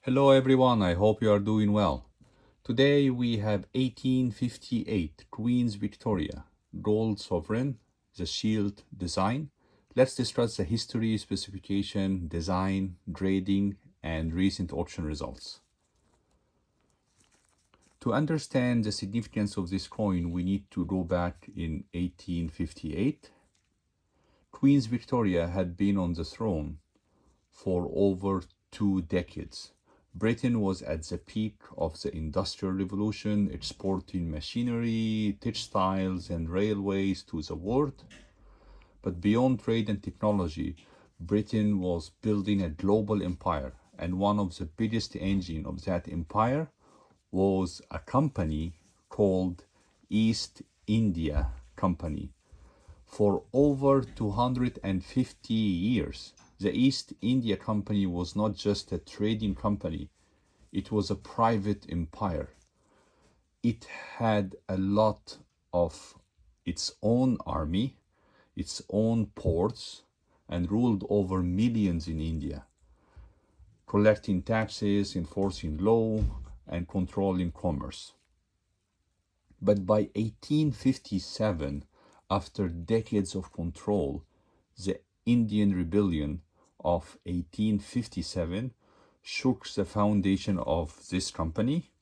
Hello everyone, I hope you are doing well. Today we have 1858 Queen's Victoria gold sovereign, the shield design. Let's discuss the history, specification, design, grading, and recent auction results. To understand the significance of this coin, we need to go back in 1858. Queen Victoria had been on the throne for over 2 decades. Britain was at the peak of the Industrial Revolution, exporting machinery, textiles, and railways to the world. But beyond trade and technology, Britain was building a global empire, and one of the biggest engines of that empire was a company called East India Company. For over 250 years, the East India Company was not just a trading company, it was a private empire. It had a lot of its own army, its own ports, and ruled over millions in India, collecting taxes, enforcing law, and controlling commerce. But by 1857, after decades of control, the Indian Rebellion of 1857 shook the foundation of this company.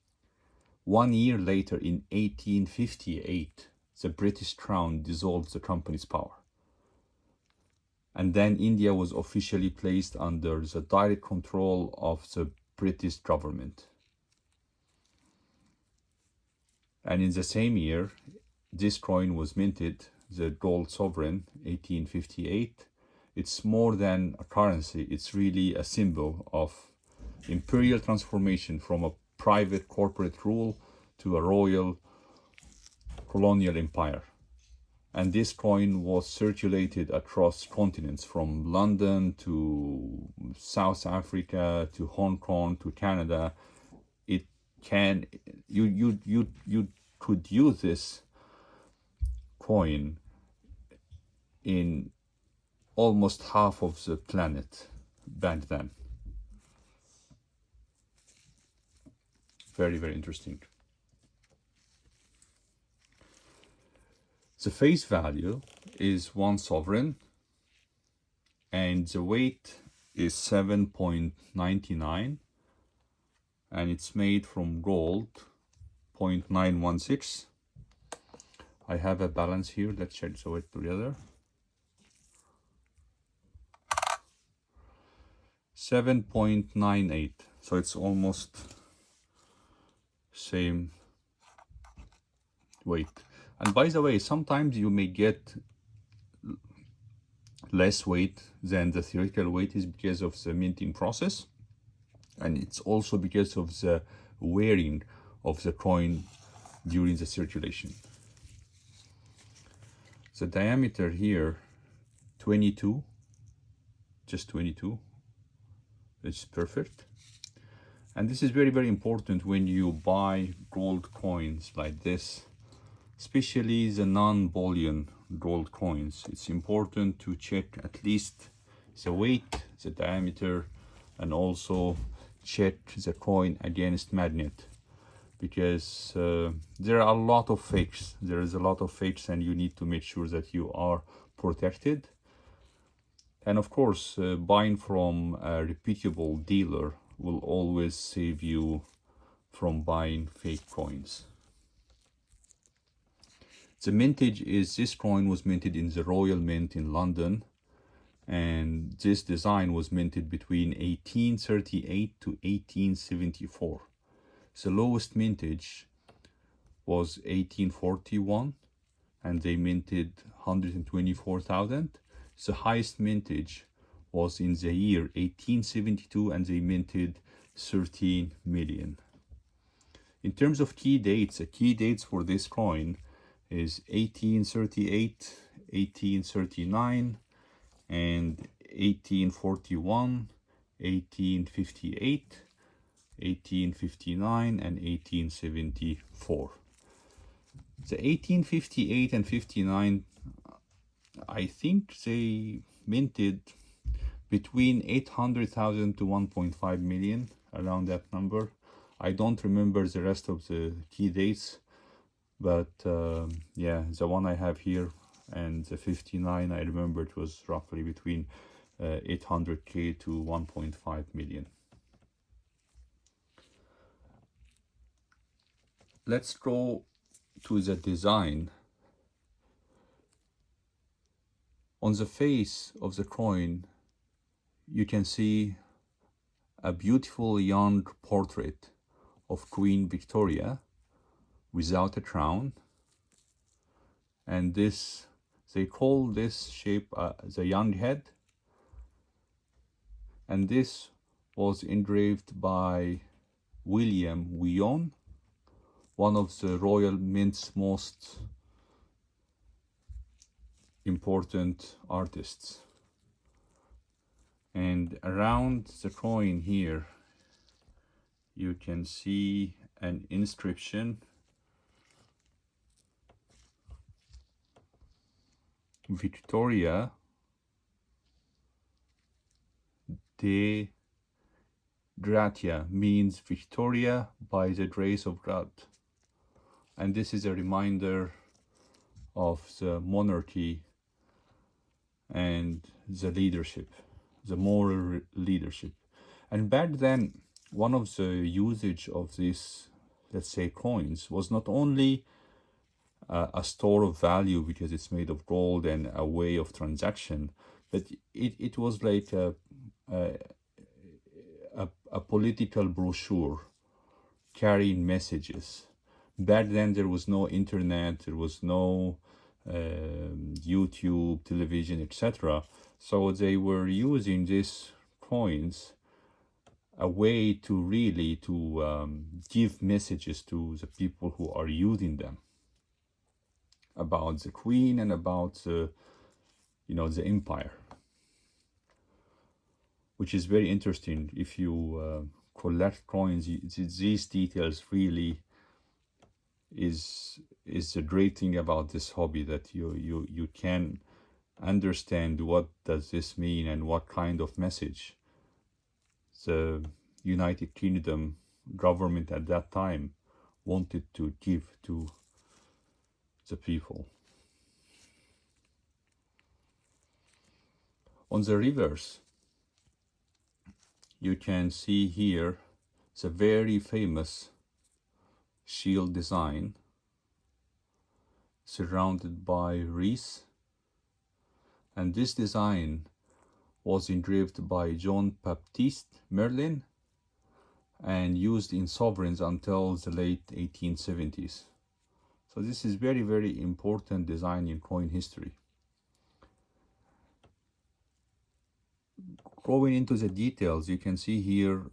1 year later, in 1858, the British Crown dissolved the company's power. And then India was officially placed under the direct control of the British government. And in the same year, this coin was minted, the gold sovereign, 1858. It's more than a currency, it's really a symbol of imperial transformation from a private corporate rule to a royal colonial empire. And this coin was circulated across continents, from London to South Africa to Hong Kong to Canada. You could use this coin in almost half of the planet back then. Very, very interesting. The face value is 1 sovereign, and the weight is 7.99, and it's made from gold, 0.916. I have a balance here. Let's check the weight together. 7.98. So it's almost same weight. And by the way, sometimes you may get less weight than the theoretical weight is because of the minting process. And it's also because of the wearing of the coin during the circulation. The diameter here, 22, just 22. It's perfect. And this is very, very important when you buy gold coins like this, especially the non-bullion gold coins. It's important to check at least the weight, the diameter, and also check the coin against magnet, because there are a lot of fakes. There is a lot of fakes, and you need to make sure that you are protected. And of course, buying from a reputable dealer will always save you from buying fake coins. The mintage is, this coin was minted in the Royal Mint in London, and this design was minted between 1838 to 1874. The lowest mintage was 1841, and they minted 124,000. The highest mintage was in the year 1872, and they minted 13 million. In terms of key dates, the key dates for this coin is 1838, 1839, and 1841, 1858, 1859, and 1874. The 1858 and 59, I think they minted between 800,000 to 1.5 million, around that number. I don't remember the rest of the key dates, but yeah, the one I have here and the 59, I remember it was roughly between 800K to 1.5 million. Let's go to the design. On the face of the coin, you can see a beautiful young portrait of Queen Victoria without a crown, and this, they call this shape the young head, and this was engraved by William Wyon, one of the Royal Mint's most important artists. And around the coin here, you can see an inscription, Victoria de Gratia, means Victoria by the grace of God. And this is a reminder of the monarchy and the leadership, the moral leadership. And back then, one of the usage of these, let's say, coins was not only a store of value because it's made of gold and a way of transaction, but it was like a political brochure carrying messages. Back then there was no internet, there was no YouTube, television, etc. So they were using these coins a way to really give messages to the people who are using them about the queen and about the empire, which is very interesting. If you collect coins, these details really is the great thing about this hobby, that you can understand what does this mean and what kind of message the United Kingdom government at that time wanted to give to the people. On the reverse, you can see here the very famous shield design surrounded by wreaths, and this design was engraved by John Baptiste Merlin and used in sovereigns until the late 1870s. So this is very, very important design in coin history. Going into the details, you can see here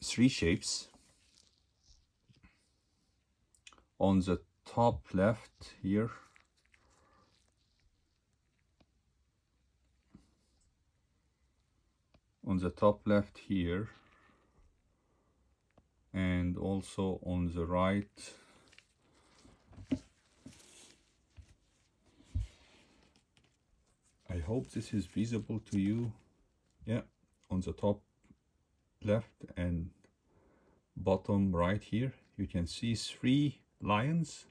three shapes. On the top left here, and also on the right, I hope this is visible to you. Yeah, on the top left and bottom right here, you can see three lions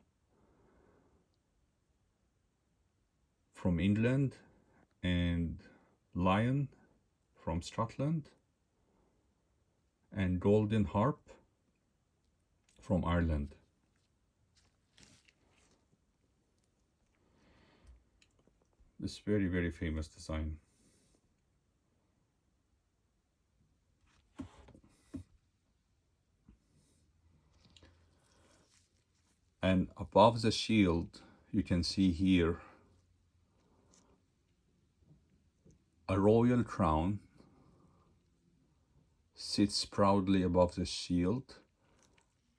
from England and lion from Scotland and golden harp from Ireland. This very, very famous design. And above the shield, you can see here a royal crown sits proudly above the shield,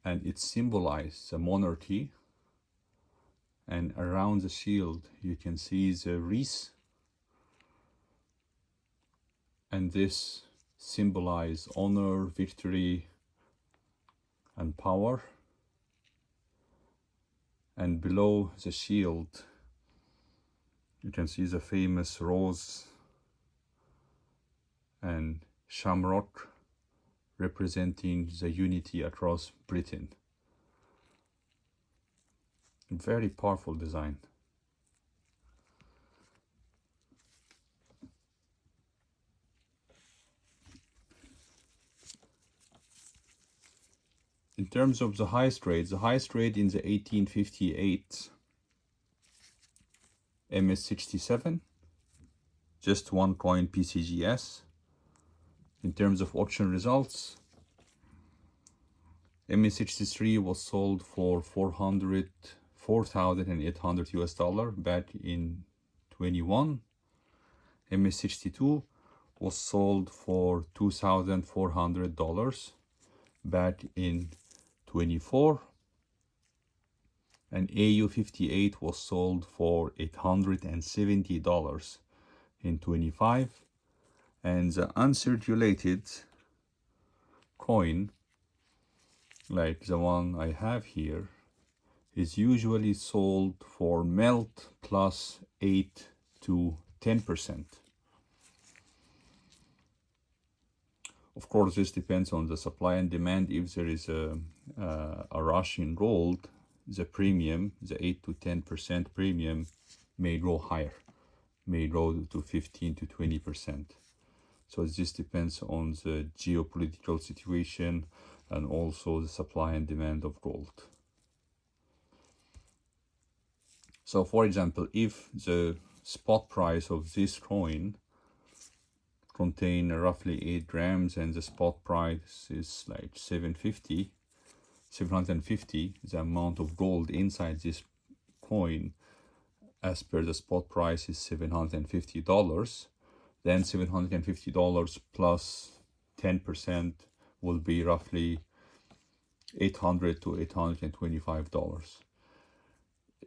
and it symbolizes the monarchy. And around the shield, you can see the wreath, and this symbolizes honor, victory, and power. And below the shield, you can see the famous rose and shamrock representing the unity across Britain. Very powerful design. In terms of the highest rate in the 1858 MS67, just one coin PCGS. In terms of auction results, MS63 was sold for $4,800 US back in 21. MS62 was sold for $2,400 back in 24, and AU58 was sold for $870 in 25, and the uncirculated coin, like the one I have here, is usually sold for melt plus 8 to 10%. Of course, this depends on the supply and demand. If there is a rush in gold, the premium, the 8 to 10% premium, may go higher, may go to 15 to 20%. So this depends on the geopolitical situation and also the supply and demand of gold. So for example, if the spot price of this coin contain roughly 8 grams and the spot price is like 750, the amount of gold inside this coin as per the spot price is $750, then $750 plus 10% will be roughly $800 to $825.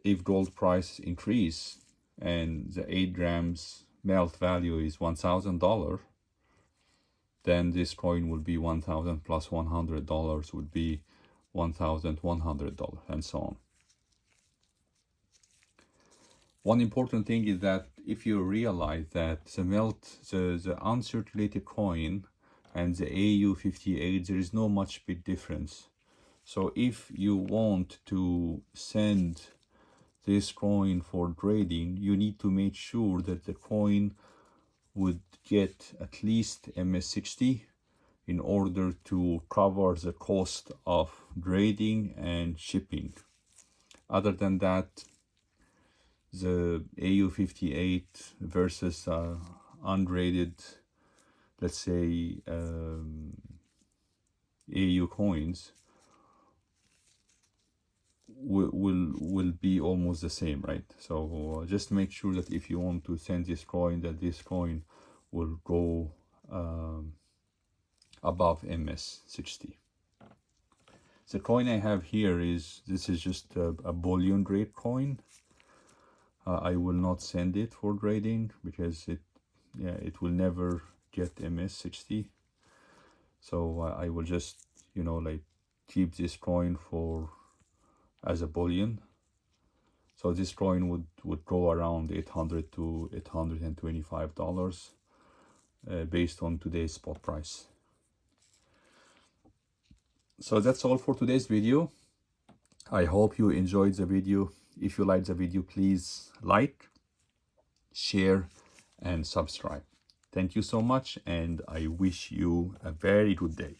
If gold price increase and the 8 grams melt value is $1,000, then this coin will be $1,000 plus $100 would be $1,100, and so on. One important thing is that if you realize that the uncirculated coin and the AU58, there is no much big difference. So if you want to send this coin for trading, you need to make sure that the coin would get at least MS60 in order to cover the cost of grading and shipping. Other than that, the AU58 versus ungraded, let's say, AU coins will be almost the same, right? So just make sure that if you want to send this coin, that this coin will go above MS60. The coin I have here is just a bullion grade coin. I will not send it for grading because it will never get MS60. So I will just, like keep this coin as a bullion. So this coin would go around $800 to $825 based on today's spot price. So that's all for today's video. I hope you enjoyed the video. If you liked the video, please like, share, and subscribe. Thank you so much, and I wish you a very good day.